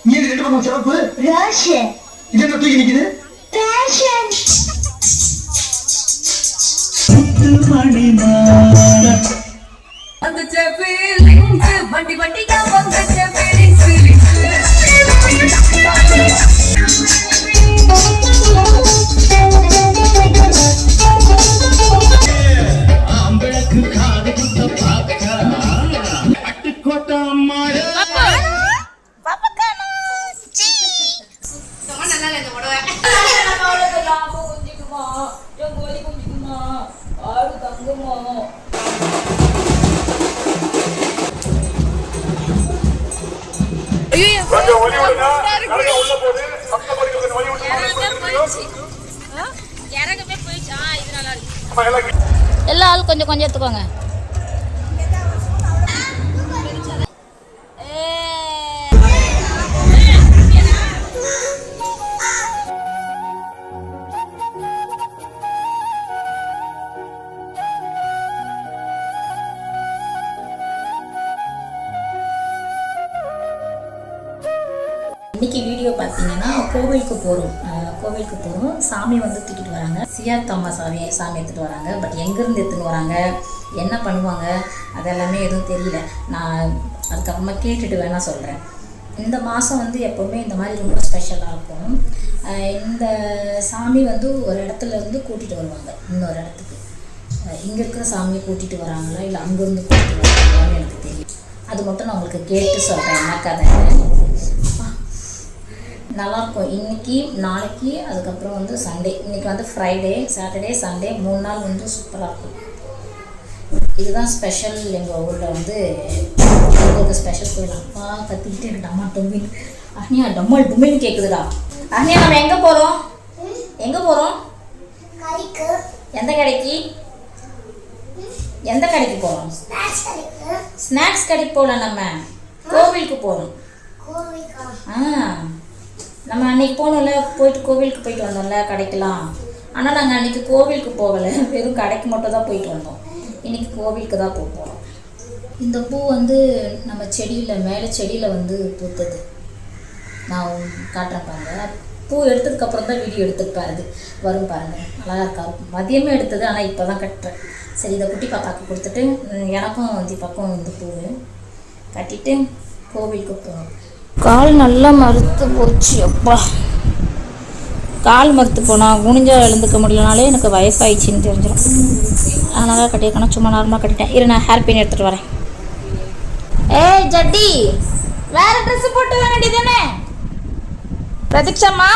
நீ ரெண்டு பக்கம் சிறப்பு இது என்ன தூக்கி நிக்குது வண்டி வண்டியா வந்துச்ச ஃபீலிங்ஸ் அம்பளக்கு காது குத்த பாக்க அட்டுக்கோட்ட அம்மாள் எல்லா ஆளும் கொஞ்சம் கொஞ்சம் எடுத்துக்கோங்க. இன்றைக்கி வீடியோ பார்த்தீங்கன்னா கோவிலுக்கு போகிறோம். சாமி வந்து தூக்கிட்டு வராங்க. சியாத்தம்மா சாமி எடுத்துகிட்டு வராங்க. பட் எங்கேருந்து எடுத்துன்னு வராங்க, என்ன பண்ணுவாங்க, அதெல்லாமே எதுவும் தெரியல. நான் அதுக்கப்புறமா கேட்டுட்டு வேணால் சொல்கிறேன். இந்த மாதம் வந்து எப்போவுமே இந்த மாதிரி ரொம்ப ஸ்பெஷலாக இருக்கும். இந்த சாமி வந்து ஒரு இடத்துல இருந்து கூட்டிகிட்டு வருவாங்க இன்னொரு இடத்துக்கு. இங்கே இருக்கிற சாமியை கூட்டிகிட்டு வராங்களா இல்லை அங்கேருந்து கூட்டிகிட்டு வராங்களான்னு எனக்கு தெரியும். அது மட்டும் நான் உங்களுக்கு கேட்டு சொல்கிறேன் என்ன கதை. நல்லாயிருக்கும். இன்றைக்கி நாளைக்கு அதுக்கப்புறம் வந்து சண்டே. இன்றைக்கி வந்து ஃப்ரைடே, சாட்டர்டே, சண்டே 3 நாள் வந்து சூப்பராக இருக்கும். இதுதான் ஸ்பெஷல். எங்கள் ஊரில் வந்து எங்களுக்கு ஸ்பெஷல் கோயில். அப்பா கத்திக்கிட்டு எனக்கு டம்மா டொம்பின் அஹ்னியா டம்மல் டும்மின்னு கேட்குதுடா. அஹ்னியா நம்ம எங்கே போகிறோம்? எந்த கடைக்கு போகிறோம்? ஸ்நாக்ஸ் கடைக்கு போகல, நம்ம கோவிலுக்கு போகிறோம். நம்ம அன்றைக்கி போகணும்ல, கோவிலுக்கு போயிட்டு வந்தோம்ல கடைக்கெலாம். ஆனால் நாங்கள் அன்றைக்கி கோவிலுக்கு போகலை, வெறும் கடைக்கு மட்டும் தான் போயிட்டு வந்தோம். இன்றைக்கி கோவிலுக்கு தான் போகிறோம். இந்த பூ வந்து நம்ம மேலே செடியில் வந்து பூத்தது. நான் காட்டுறேன் பாருங்க. பூ எடுத்ததுக்கப்புறம் தான் வீடியோ எடுத்துருப்பேன். அது வரும் பாருங்கள், அழகாக இருக்கா. மதியமே எடுத்தது, ஆனால் இப்போ தான் கட்டுறேன். சரி, இதை குட்டி பாப்பாவுக்கு கொடுத்துட்டு எனக்கும் தீபாக்கும் இந்த பூ கட்டிட்டு கோவிலுக்கு போகணும். கால் நல்லா மறுத்து போச்சு. அப்பா, கால் மறுத்து போனால் குனிஞ்சா எழுந்துக்க முடியலனாலே எனக்கு வயசாகிடுச்சின்னு தெரிஞ்சிடும். அதனால கட்டியிருக்கேன்னா சும்மா நார்மலாக கட்டிட்டேன். இரு, நான் ஹேர் பின் எடுத்துகிட்டு வரேன். ஏய் ஜட்டி, வேற ட்ரெஸ் போட்டு வர வேண்டியதானே? பிரதீக்ஷாம்மா,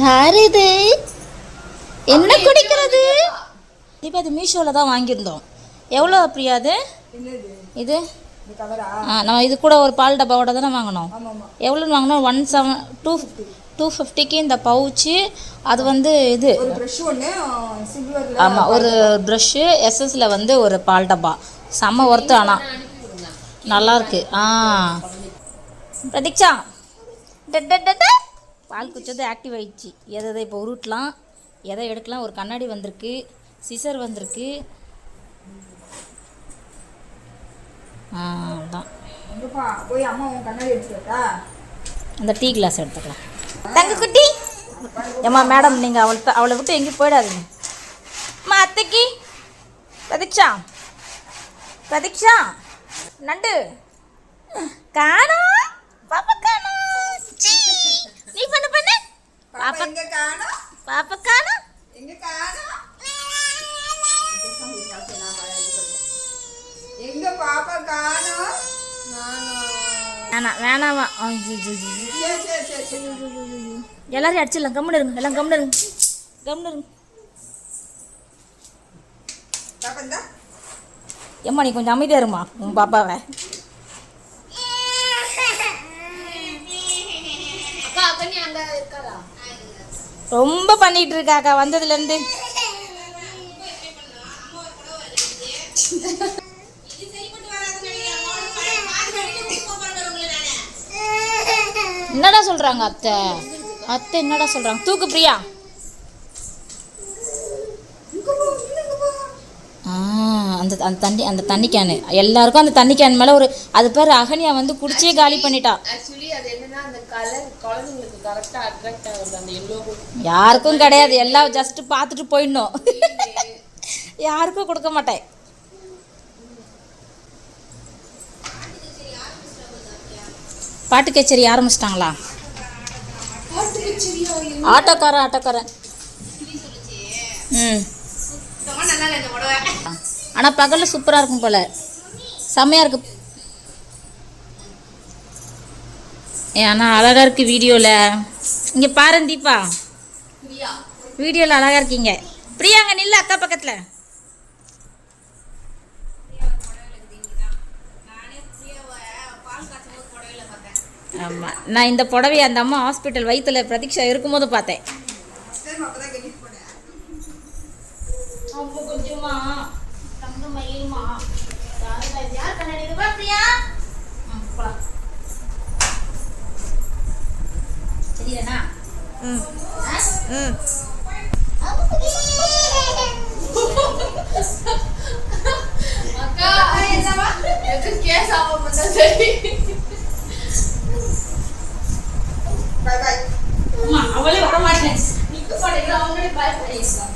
யாரு இது? என்ன குடிக்கிறது? இப்போ அது மீஷோவில் தான் வாங்கியிருந்தோம். எவ்வளோ பிரியா அது? இது நம்ம இது கூட ஒரு பால் டப்பாவோட தானே வாங்கினோம். எவ்வளோன்னு வாங்கினோம்? 250க்கு இந்த பவுச்சு. அது வந்து இது ஆமாம், ஒரு ப்ரஷ்ஷு. எஸ்எஸ்ல வந்து ஒரு பால் டப்பா. செம்ம ஒர்த்து. ஆனால் நல்லாயிருக்கு. பிரதீக்ஷா பால் குச்சது ஆக்டிவ் ஆகிடுச்சு. எதை இப்போ உருட்டலாம், எதை எடுக்கலாம். ஒரு கண்ணாடி வந்திருக்கு, சிசர் வந்திருக்கு. அதான் போய் அம்மா உன் கண்ணாடி எடுத்துக்கிட்டா அந்த டீ கிளாஸ் எடுத்துக்கலாம். தங்க குட்டி ஏம்மா மேடம், நீங்கள் அவளை விட்டு எங்கேயும் போயிடாதீங்க. அம்மா அத்தைக்கு பிரதீக்ஷா நண்டு காணோம். பாப்பா காணோம். நீ பண்ணு பாப்பா காணோம். எங்க பாப்பா காணோம். வேணாமா. எல்லாரையும் அடிச்சிடலாம். கம்முன்னு இருங்க, எல்லாம் கம்முன்னு இருங்க. ஏம்மா நீ கொஞ்சம் அமைதியாக இருமா உன் பாப்பாவை. ரொம்ப பண்ணிட்டு இருக்காக்கா வந்ததுலேருந்து. என்னடா சொல்றாங்க அத்தை என்னடா சொல்றாங்க? தூக்கு பிரியா. அந்த தண்ணி கேனு எல்லாருக்கும் அந்த தண்ணி கேன் மேலே ஒரு அது பேர் அகனியா வந்து குடிச்சே காலி பண்ணிட்டா. யாருக்கும் கிடையாது, எல்லாம் ஜஸ்ட் பார்த்துட்டு போயிடணும். யாருக்கும் கொடுக்க மாட்டேன். பாட்டு கச்சேரி ஆரம்பிச்சிட்டாங்களா? ஆட்டோக்காரன். ஆனால் பகலில் சூப்பராக இருக்கும் போல், செம்மையாக இருக்கு. ஆனால் அழகாக இருக்குது வீடியோவில். இங்கே பாரு தீபா, வீடியோவில் அழகாக இருக்கீங்க. பிரியாங்க நில்ல அக்கா பக்கத்தில். ஆமாம், நான் இந்த புடவையை அந்த அம்மா ஹாஸ்பிட்டல் வயிற்றுல பிரதீக்ஷா இருக்கும்போது பார்த்தேன். கொஞ்சமா தங்க மயிலுமா யார் கண்ணாடி பிரியா சரியாண்ணா? அவளே வர மாட்டேன். அவங்களே பாய் பண்ணிருக்கான்.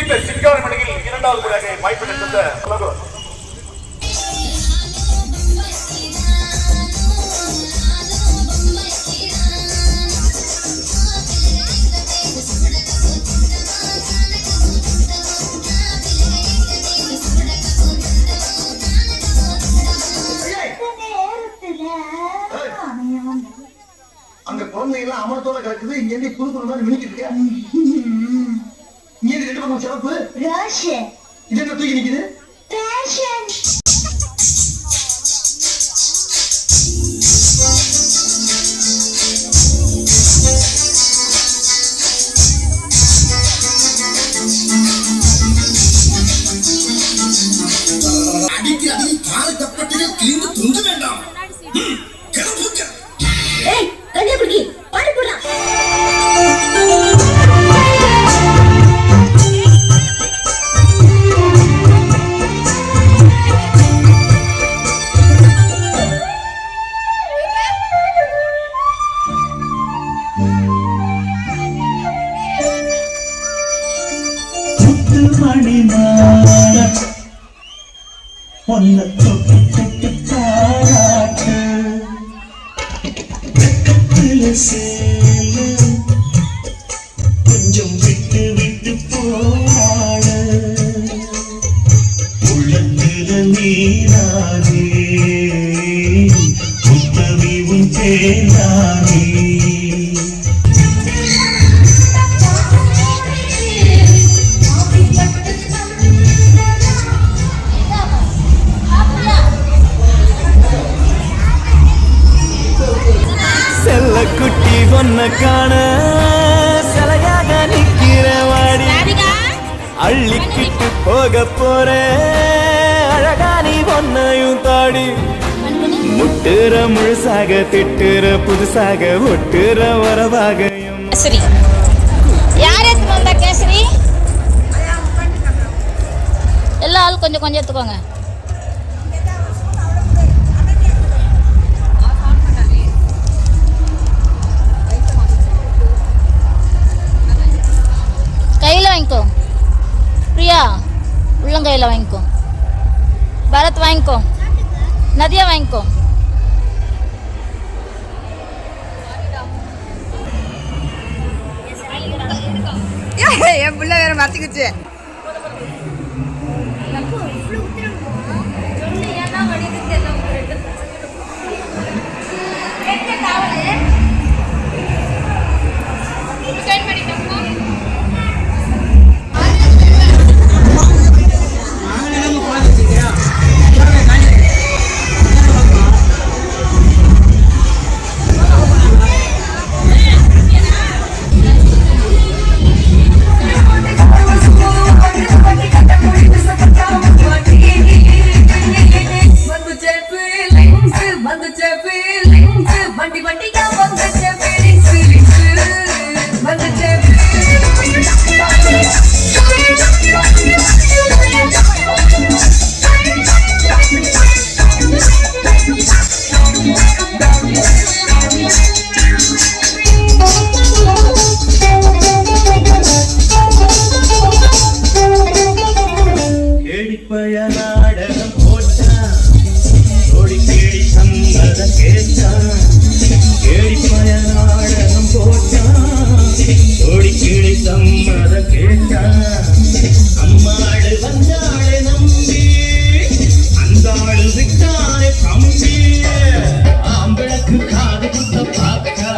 இந்த சிங்காரி மணியில் இரண்டாவது முறையாக வாய்ப்பு தந்த அங்க குழந்தைங்களாம் அமரத்தோட கிடக்குது. இங்க இருந்து புது புது மாதிரி மினிக்கிட்டு இருக்க. இங்க இருந்து ரெண்டு பக்கம் சிறப்பு இது என்ன தூக்கி நிக்குது? அடிக்கடி கால தப்பட்டிகள் கிழிந்து துங்க வேண்டாம். தனியா பிடிக்கி மணிமால ஒன்ன தொட்டு தொட்டு பாராட்டு வெக்கத்துல சேல கொஞ்சம் விட்டு விட்டு போராட உள்ளத்துல நீரானே உத்தமி உன் தேனானே செல்ல குட்டி பொண்ண காண சிலையாக நிக்கிற வாடி அள்ளிக்கிட்டு போக போற அழகா நீ பொண்ணையும் தாடி முட்டுற முழுசாக திட்டுற புதுசாக ஒட்டுற வரவாக கேசரி யார் எடுத்துட்டு வந்தா கேசரி எல்லா ஆள் கொஞ்சம் கொஞ்சம் எடுத்துக்கோங்க. கையில் வாங்கிக்கோ பிரியா, உள்ளங்கையில் வாங்கிக்கோ. பரத் வாங்கிக்கோ. நதியா வாங்கிக்கோ. என் பிள்ளை வேற மறைச்சிக்கிச்சு. வண்டி வண்டியா வந்துச்ச ஃபீலிங்ஸ் வந்துச்ச கேடிப்பய நாடகம் போட்டான் ஓடி கேடி சம்மத கேட்டான் கேடிப்பய நாடகம் போட்டான் ஓடி கேடி சம்மத கேட்டான் அம்மாடு வந்தாளே நம்பி அந்தாடு விட்டாளே தம்பி ஆம்பளுக்கு காது குத்த பாக்கா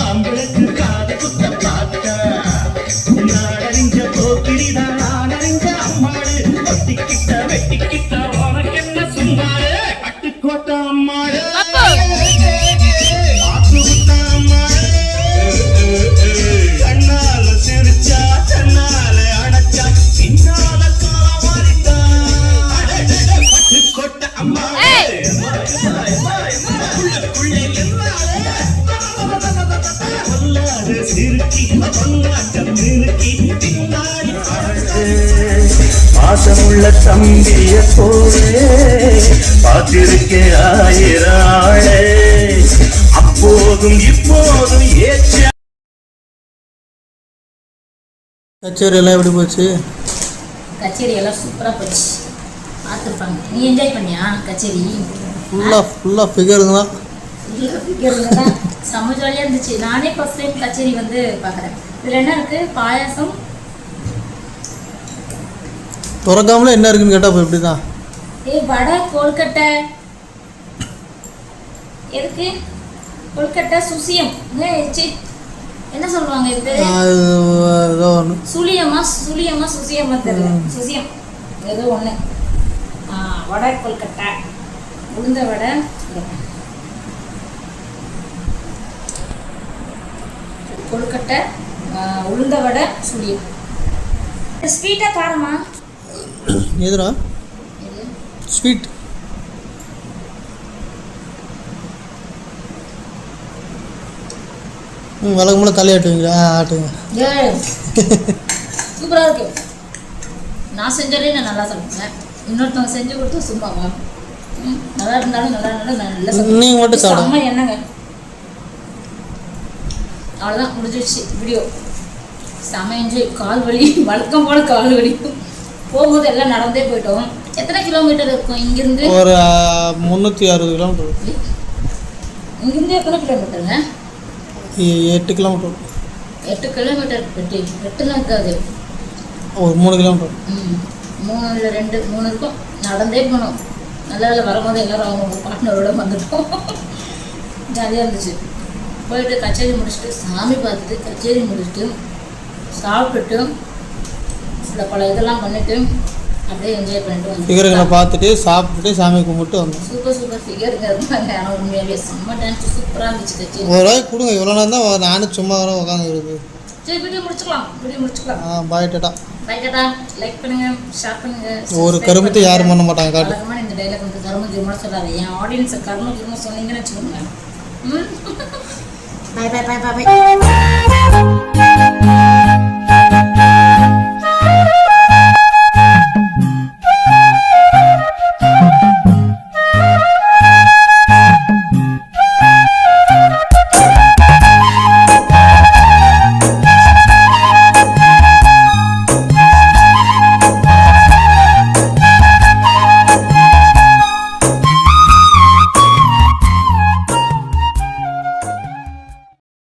ஆம்பளுக்கு காது குத்த பாக்கா நாடறிஞ்ச போக்கிரிதான் நாடறிஞ்ச அம்மாடு ஒட்டிக்கிட்ட வெட்டிக்கிட்ட உனக்கு என்ன சும்மாடு கட்டுக்கோட்ட அம்மாடு ஆத்து விட்ட அம்மாடு கண்ணால சிரிச்சா கண்ணால அடைச்சா பின்னால காவாரிட்டா கட்டுக்கோட்ட அம்மாடு பாசமுள்ள தம்பிய போலே பார்த்திருக்கே ஆயிரம் ஆளே அப்போதும் இப்போதும் ஏற்ற கச்சேரி எல்லாம் எப்படி போச்சு? கச்சேரி எல்லாம் சூப்பராக போச்சு. பார்த்துருப்பாங்க. நீ என்ஜாய் பண்ணியா கச்சேரி? ஃபுல்லாக ஃபிகருங்க தான். தான் செம்ம ஜாலியாக இருந்துச்சு. நானே ஃபர்ஸ்ட் டைம் கச்சேரி வந்து பார்க்குறேன். இதில் என்ன இருக்குது? பாயாசம். திறக்காமல என்ன இருக்குன்னு கேட்டால் எப்படி தான்? வடை, கொழுக்கட்டை. எதுக்கு கொழுக்கட்டை? சுசியம். என்ன சொல்லுவாங்க இது பேரு? ஏதோ ஒன்று சுழியமா சுசியமா தெரியல. சுசியம் ஏதோ ஒன்று. வடை, கொழுக்கட்டை, உளுந்த வடை, கொழுக்கட்டை, உளுந்த வடை, சுழியம். ஸ்வீட்டா காரமா? எதுடா ஸ்வீட்? வழக்கம்போல தலையாட்டுவீங்களா? ஆட்டுங்க. சூப்பராக இருக்கு. நான் செஞ்சாலே நான் நல்லா சாப்பிடுவேன். இன்னொருத்தவங்க செஞ்சு கொடுத்தா சும்மாவா? நல்லா இருந்தாலும் நல்லா நீங்கள் மட்டும் சாப்பிடுங்க. என்னங்க அவ்வளோதான், முடிஞ்சிடுச்சு வீடியோ. செம என்ஜாய். கால் வலி வழக்கம் போல கால் வலி. போகும்போது எல்லாம் நடந்தே போயிட்டோம். எத்தனை கிலோமீட்டர் இருக்கும் இங்கிருந்து? ஒரு 360 கிலோமீட்டர். இங்கிருந்து எத்தனை கிலோமீட்டருங்க? 8 கிலோமீட்டர். 8 கிலோமீட்டர். 8 இருக்காது, ஒரு 3 கிலோமீட்டர். 3 இல்லை 2 இருக்கும். நடந்தே போனோம். நல்ல வேலை வரும்போது எல்லோரும் அவங்க பார்ட்னரோட வந்துட்டோம். ஜாலியாக இருந்துச்சு. போயிட்டு கச்சேரி முடிச்சுட்டு சாமி பார்த்துட்டு கச்சேரி முடிச்சுட்டு சாப்பிட்டுட்டு சில பல இதெல்லாம் பண்ணிவிட்டு அப்படியே என்ஜாய் பண்ணிட்டு வந்தோம். ஃபிகருங்களை பார்த்துட்டு சாப்பிட்டுட்டு சாமி கும்பிட்டு வந்தோம். சூப்பர் ஃபிகருங்க இருந்தாங்க. ஆனால் உண்மையாகவே செம்ம டான்ஸ் சூப்பராக இருந்துச்சு கச்சேரி. ஒரு ரூபாய் கொடுங்க, இவ்வளோ நேரம் தான் நானும் சும்மா உட்காந்துருக்குது. சரி வீடியோ முடிச்சுக்கலாம். பாய் டாட்டா. லைக் பண்ணுங்க, ஷேர் பண்ணுங்க. ஒரு கருமத்தை யாரும் பண்ண மாட்டாங்க. காட்டு வழக்கமாக இந்த டைலாக் வந்து கரும கிரும சொல்லாது. என் ஆடியன்ஸை கரும கிரும சொன்னீங்கன்னு வச்சுக்கோங்க. பாய்.